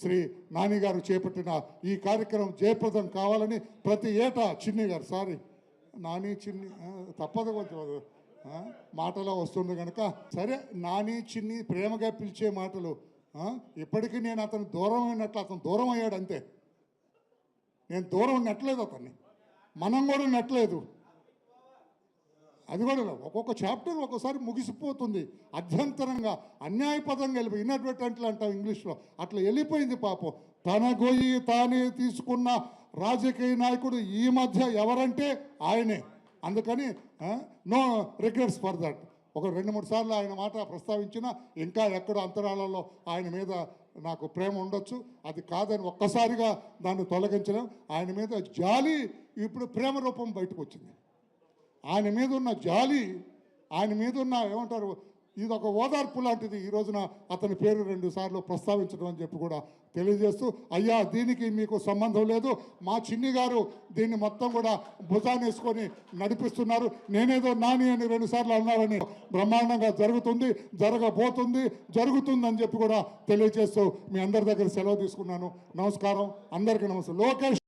శ్రీ నాని గారు చేపట్టిన ఈ కార్యక్రమం జయప్రదం కావాలని ప్రతి ఏటా చిన్ని గారు నాని చిన్ని తప్పదు కొంచెం మాటలో వస్తుంది కనుక సరే నాని చిన్ని ప్రేమగా పిలిచే మాటలు ఇప్పటికీ నేను అతను దూరం అయినట్లు అతను దూరం అయ్యాడు అంతే. నేను దూరం నెట్టలేదు అతన్ని, మనం కూడా నెట్టలేదు. అది కూడా ఒక్కొక్క చాప్టర్ ఒక్కోసారి ముగిసిపోతుంది అధ్యంతరంగా అన్యాయపదంగా వెళ్ళిపోయి ఇన్అడ్వర్టెంట్లు అంటాం ఇంగ్లీష్లో, అట్లా వెళ్ళిపోయింది పాపం. తన గొయ్యి తానే తీసుకున్న రాజకీయ నాయకుడు ఈ మధ్య ఎవరంటే ఆయనే. అందుకని నో రిగ్రెట్స్ ఫర్ దట్. ఒక 2-3 సార్లు ఆయన మాట ప్రస్తావించినా ఇంకా ఎక్కడో అంతరాలలో ఆయన మీద నాకు ప్రేమ ఉండొచ్చు, అది కాదని ఒక్కసారిగా దాన్ని తొలగించడం. ఆయన మీద జాలి ఇప్పుడు ప్రేమ రూపం బయటకు వచ్చింది. ఆయన మీద ఉన్న జాలి, ఆయన మీద ఉన్న ఏమంటారు, ఇది ఒక ఓదార్పు లాంటిది ఈ రోజున అతని పేరు 2 సార్లు ప్రస్తావించడం అని చెప్పి కూడా తెలియజేస్తూ, అయ్యా దీనికి మీకు సంబంధం లేదు, మా చిన్ని గారు దీన్ని మొత్తం కూడా భుజాన్ని వేసుకొని నడిపిస్తున్నారు, నేనేదో నాని అని 2 సార్లు అన్నారని బ్రహ్మాండంగా జరుగుతుందని చెప్పి కూడా తెలియజేస్తూ మీ అందరి దగ్గర సెలవు తీసుకున్నాను. నమస్కారం, అందరికీ నమస్తే. లోకేష్